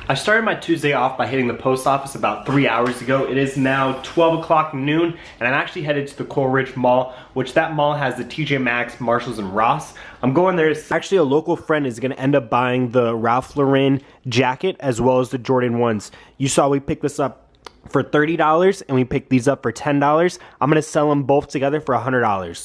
I started my Tuesday off by hitting the post office about 3 hours ago. It is now 12 o'clock noon, and I'm actually headed to the Coral Ridge Mall, which that mall has the TJ Maxx, Marshalls, and Ross. I'm going there. Actually, a local friend is gonna end up buying the Ralph Lauren jacket as well as the Jordan 1s. You saw we picked this up for $30 and we picked these up for $10. I'm gonna sell them both together for $100.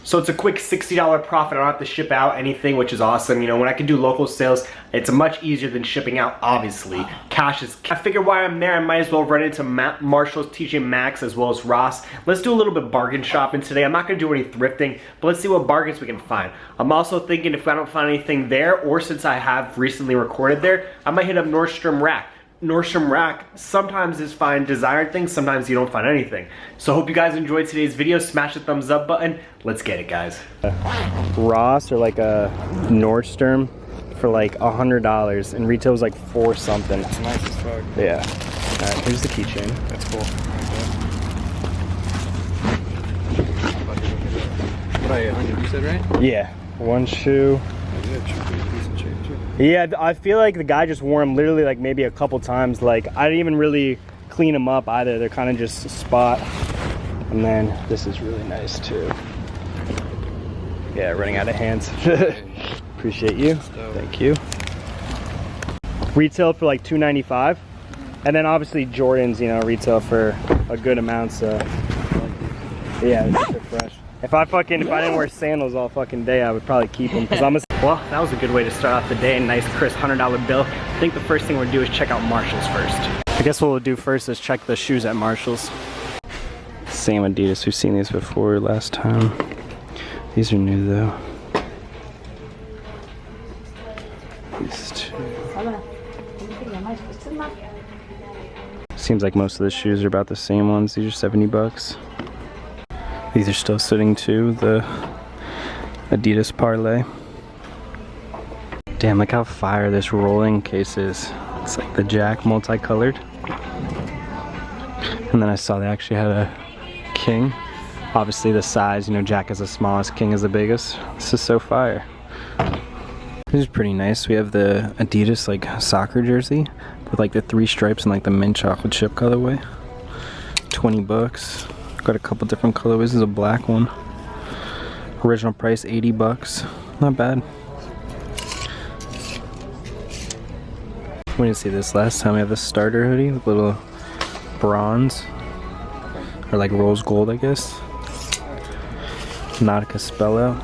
So it's a quick $60 profit. I don't have to ship out anything, which is awesome. You know, when I can do local sales, it's much easier than shipping out, obviously. Cash is, I figure while I'm there, I might as well run into Marshalls, TJ Maxx, as well as Ross. Let's do a little bit of bargain shopping today. I'm not gonna do any thrifting, but let's see what bargains we can find. I'm also thinking if I don't find anything there, or since I have recently recorded there, I might hit up Nordstorm Rack. Nordstrom Rack sometimes is find desired things, sometimes you don't find anything. So hope you guys enjoyed today's video. Smash the thumbs up button. Let's get it, guys. Ross or like a Nordstrom for like $100 and retail was like $4 something. It's nice as fuck. Yeah. Alright, here's the keychain. That's cool. What are you, 100 you said, right? Yeah. One shoe. Decent shape too. Yeah, I feel like the guy just wore them literally like maybe a couple times. Like I didn't even really clean them up either. They're kind of just a spot. And then this is really nice too. Yeah, running out of hands. Appreciate you. Thank you. Retail for like $2.95. And then obviously Jordans, you know, retail for a good amount. So yeah, they're fresh. If I didn't wear sandals all fucking day, I would probably keep them because I'm a... Well, that was a good way to start off the day. Nice crisp $100 bill. I think the first thing we'll do is check out Marshalls first. I guess what we'll do first is check the shoes at Marshalls. Same Adidas. We've seen these before last time. These are new though. These two. Seems like most of the shoes are about the same ones. These are 70 bucks. These are still sitting too, the Adidas Parlay. Damn, look how fire this rolling case is. It's like the Jack multicolored. And then I saw they actually had a King. Obviously the size, you know, Jack is the smallest, King is the biggest. This is so fire. This is pretty nice. We have the Adidas like soccer jersey with like the 3 stripes and like the mint chocolate chip colorway. 20 bucks. Got a couple different colorways. This is a black one. Original price 80 bucks. Not bad. We didn't see this last time. We have the starter hoodie with little bronze or like rose gold, I guess. Nautica spell out.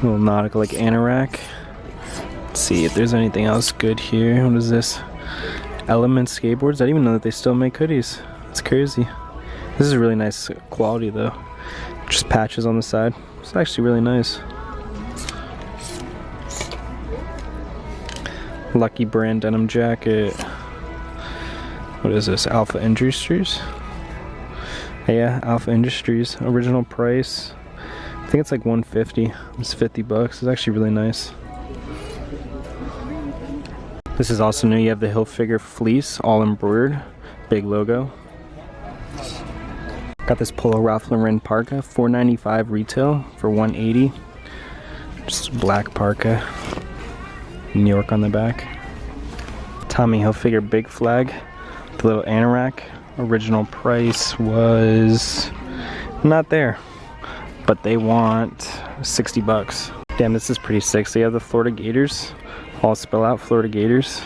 Little Nautica like anorak. Let's see if there's anything else good here. What is this? Element skateboards. I didn't even know that they still make hoodies. It's crazy. This is really nice quality though. Just patches on the side. It's actually really nice. Lucky brand denim jacket. What is this? Alpha Industries? Yeah, Alpha Industries. Original price. I think it's like $150. It's 50 bucks. It's actually really nice. This is also new. You have the Hilfiger fleece, all embroidered. Big logo. Got this Polo Ralph Lauren Parka, $4.95 retail for $180. Just black Parka. New York on the back. Tommy Hilfiger big flag. The little anorak. Original price was not there, but they want 60 bucks. Damn, this is pretty sick. So you have the Florida Gators, all spell out Florida Gators.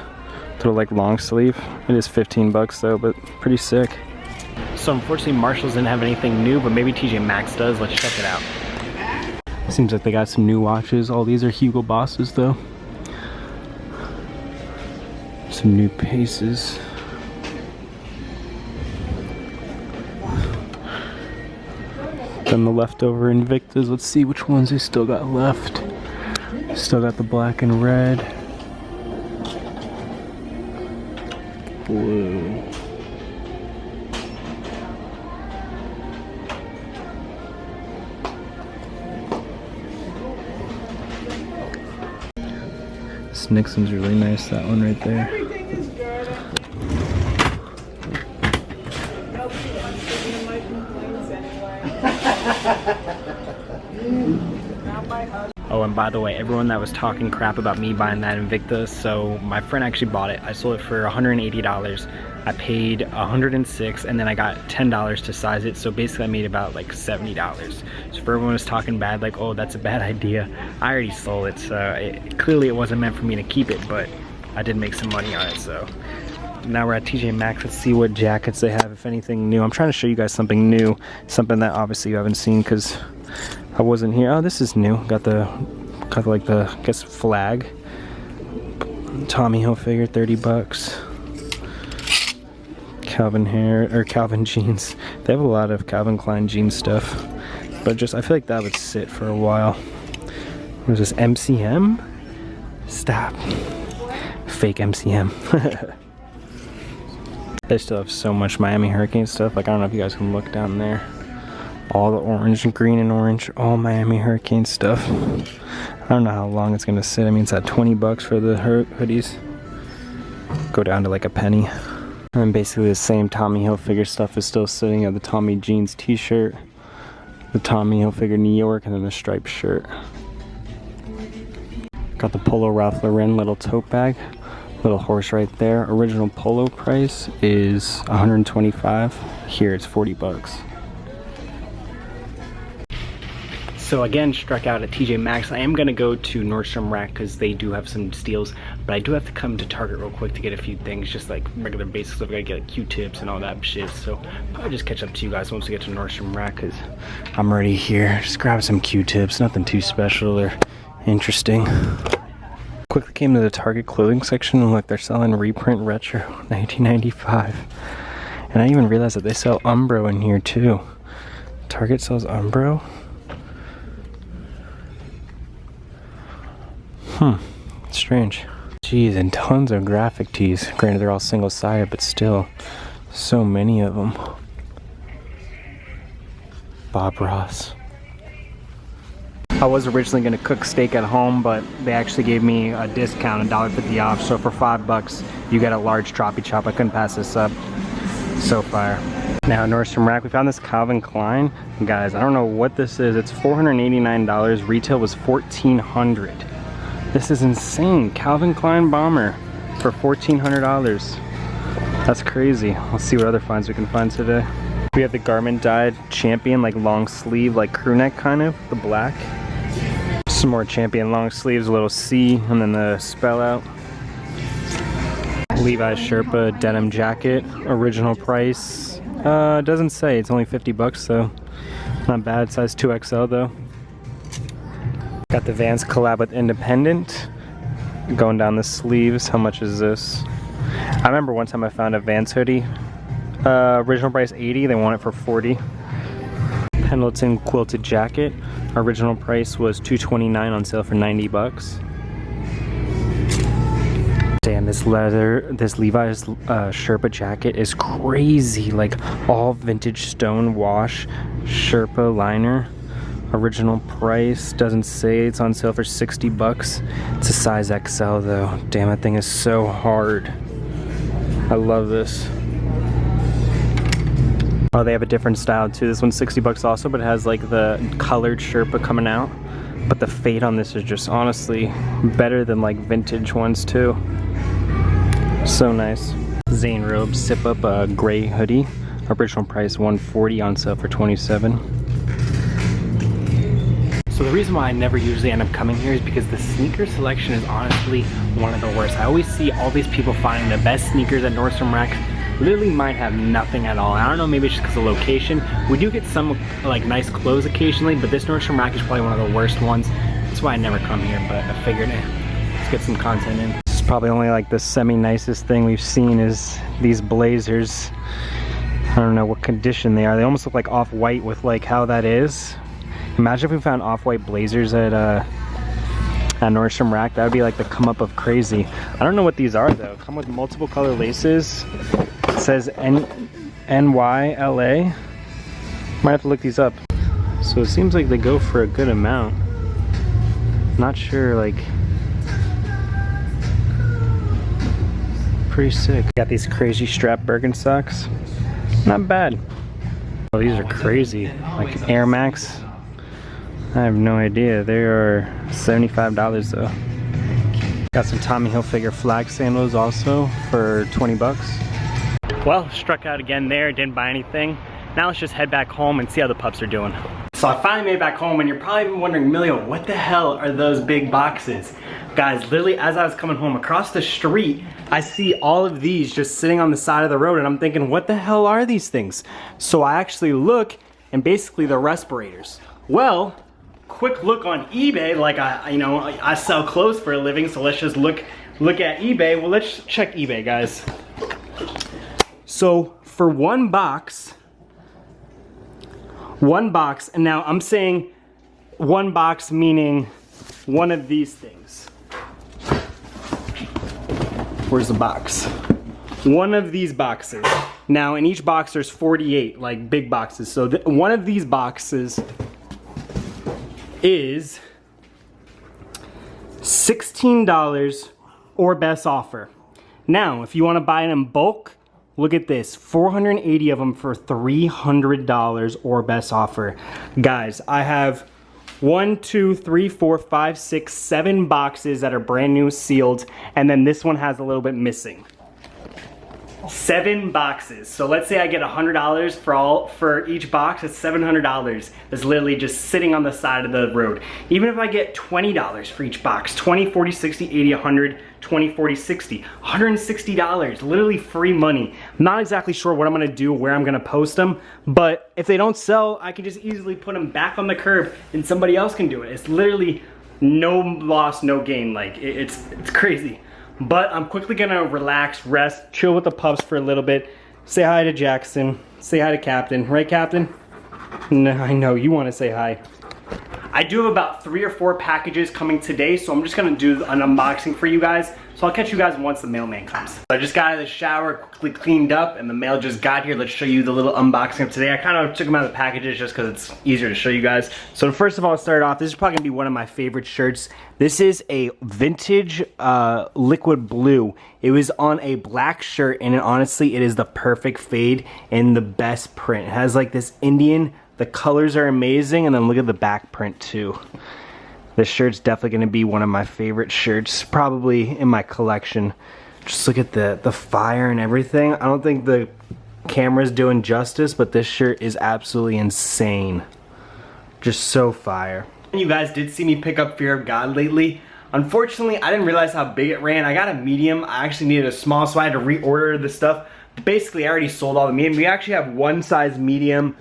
Little like long sleeve. It is 15 bucks though, but pretty sick. So unfortunately Marshalls didn't have anything new, but maybe TJ Maxx does. Let's check it out. Seems like they got some new watches. All these are Hugo Bosses though. Some new Paces. Then the leftover Invictas. Let's see which ones they still got left. Still got the black and red. Blue. This Nixon's really nice, that one right there. Oh, and by the way, everyone that was talking crap about me buying that Invicta, so my friend actually bought it. I sold it for $180. I paid $106 and then I got $10 to size it, so basically I made about like $70. So for everyone who's talking bad, like, oh, that's a bad idea, I already sold it, so clearly it wasn't meant for me to keep it, but I did make some money on it. So now we're at TJ Maxx. Let's see what jackets they have, if anything new. I'm trying to show you guys something new, something that obviously you haven't seen because I wasn't here. Oh, this is new. Got like the, I guess, flag. Tommy Hilfiger, 30 bucks. Calvin jeans. They have a lot of Calvin Klein jean stuff, but just I feel like that would sit for a while. What is this, MCM? Stop. Fake MCM. They still have so much Miami Hurricane stuff. Like, I don't know if you guys can look down there. All the orange and green and orange, all Miami Hurricane stuff. I don't know how long it's gonna sit. I mean, it's at 20 bucks for the hoodies. Go down to like a penny. And basically the same Tommy Hilfiger stuff is still sitting at the Tommy jeans t-shirt, the Tommy Hilfiger New York, and then the striped shirt. Got the Polo Ralph Lauren little tote bag, little horse right there. Original Polo price is $125. Here it's 40 bucks. So again, struck out at TJ Maxx. I am gonna go to Nordstrom Rack because they do have some steals, but I do have to come to Target real quick to get a few things, just like regular basic stuff. I gotta get like Q-tips and all that shit. So I'll just catch up to you guys once we get to Nordstrom Rack because I'm already here. Just grab some Q-tips, nothing too special or interesting. Quickly came to the Target clothing section and look, they're selling reprint retro 1995. And I even realized that they sell Umbro in here too. Target sells Umbro? Strange. Jeez, and tons of graphic tees. Granted, they're all single-sided, but still, so many of them. Bob Ross. I was originally gonna cook steak at home, but they actually gave me a discount, $1.50 off. So for $5, you get a large choppy chop. I couldn't pass this up. So fire. Now Nordstrom Rack, we found this Calvin Klein. Guys, I don't know what this is. It's $489. Retail was $1,400. This is insane. Calvin Klein bomber for $1,400. That's crazy. Let's see what other finds we can find today. We have the garment dyed Champion, like long sleeve, like crew neck kind of, the black. Some more Champion long sleeves, a little C, and then the spell out. Levi's Sherpa denim jacket, original price. Doesn't say, it's only 50 bucks, so not bad. Size 2XL though. Got the Vans collab with Independent. Going down the sleeves. How much is this? I remember one time I found a Vans hoodie. Original price 80, they want it for 40. Pendleton quilted jacket. Original price was $229, on sale for 90 bucks. Damn, this Levi's Sherpa jacket is crazy. Like all vintage stone wash Sherpa liner. Original price doesn't say, it's on sale for 60 bucks. It's a size XL though. Damn, that thing is so hard. I love this. Oh, they have a different style too. This one's 60 bucks also, but it has like the colored Sherpa coming out. But the fade on this is just honestly better than like vintage ones too. So nice. Zane Robe Sip Up gray hoodie. Original price $140, on sale for $27. So the reason why I never usually end up coming here is because the sneaker selection is honestly one of the worst. I always see all these people finding the best sneakers at Nordstrom Rack. Literally might have nothing at all. I don't know, maybe it's just because of location. We do get some like nice clothes occasionally, but this Nordstrom Rack is probably one of the worst ones. That's why I never come here, but I figured let's get some content in. This is probably only like the semi-nicest thing we've seen is these blazers. I don't know what condition they are. They almost look like off-white with like how that is. Imagine if we found off-white blazers at Nordstrom Rack. That would be like the come up of crazy. I don't know what these are though. Come with multiple color laces. It says NYLA. Might have to look these up. So it seems like they go for a good amount. Not sure, like, pretty sick. Got these crazy strap Birkenstocks. Not bad. Oh, these are crazy. Like Air Max. I have no idea. They are $75 though. Got some Tommy Hilfiger flag sandals also for 20 bucks. Well, struck out again there, didn't buy anything. Now let's just head back home and see how the pups are doing. So I finally made it back home, and you're probably wondering, Emilio, what the hell are those big boxes? Guys, literally as I was coming home across the street, I see all of these just sitting on the side of the road, and I'm thinking, what the hell are these things? So I actually look, and basically they're respirators. Well, quick look on eBay, like I sell clothes for a living, so let's just look at eBay. Well, let's check eBay, guys. So for one box, and now I'm saying one box meaning one of these things. Where's the box? One of these boxes. Now in each box there's 48, like big boxes. So one of these boxes is $16 or best offer. Now, if you want to buy it in bulk, look at this, 480 of them for $300 or best offer. Guys, I have 1, 2, 3, 4, 5, 6, 7 boxes that are brand new sealed, and then this one has a little bit missing. 7 boxes. So let's say I get $100 for each box, it's $700. That's literally just sitting on the side of the road. Even if I get $20 for each box, 20, 40, 60, 80, 100, 20, 40, 60, $160, literally free money. I'm not exactly sure what I'm gonna do, where I'm gonna post them, but if they don't sell, I can just easily put them back on the curb and somebody else can do it. It's literally no loss, no gain. Like, it's crazy. But I'm quickly gonna relax, rest, chill with the pups for a little bit, say hi to Jackson, say hi to Captain. Right, Captain? No, I know, you wanna say hi. I do have about 3 or 4 packages coming today, so I'm just gonna do an unboxing for you guys. So I'll catch you guys once the mailman comes. So I just got out of the shower, quickly cleaned up, and the mail just got here. Let's show you the little unboxing of today. I kind of took them out of the packages just because it's easier to show you guys. So first of all, I'll start off, this is probably gonna be one of my favorite shirts. This is a vintage liquid blue. It was on a black shirt, and honestly, it is the perfect fade and the best print. It has like this Indian, the colors are amazing, and then look at the back print too. This shirt's definitely gonna be one of my favorite shirts, probably in my collection. Just look at the fire and everything. I don't think the camera's doing justice, but this shirt is absolutely insane. Just so fire. You guys did see me pick up Fear of God lately. Unfortunately, I didn't realize how big it ran. I got a medium. I actually needed a small, so I had to reorder the stuff. But basically, I already sold all the medium. We actually have one size medium.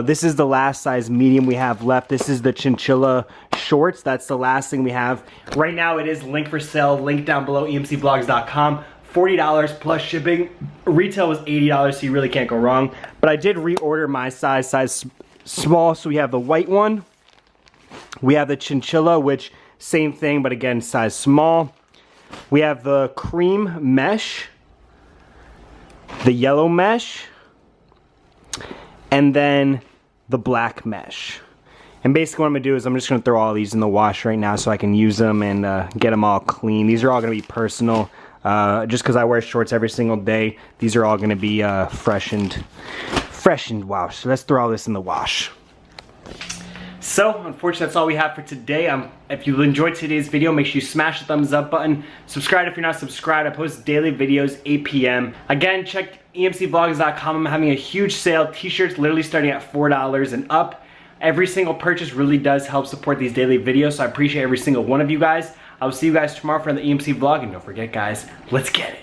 This is the last size medium we have left. This is the chinchilla shorts. That's the last thing we have. Right now it is linked for sale. Link down below, emcvlogs.com. $40 plus shipping. Retail was $80, so you really can't go wrong. But I did reorder my size small. So we have the white one. We have the chinchilla, which same thing, but again, size small. We have the cream mesh, the yellow mesh, and then the black mesh. And basically what I'm gonna do is I'm just gonna throw all these in the wash right now so I can use them and get them all clean. These are all gonna be personal. Just because I wear shorts every single day, these are all gonna be freshened wash. So let's throw all this in the wash. So, unfortunately, that's all we have for today. If you enjoyed today's video, make sure you smash the thumbs up button. Subscribe if you're not subscribed. I post daily videos, 8 p.m. Again, check emcvlogs.com. I'm having a huge sale. T-shirts literally starting at $4 and up. Every single purchase really does help support these daily videos, so I appreciate every single one of you guys. I will see you guys tomorrow for the EMC vlog, and don't forget, guys, let's get it.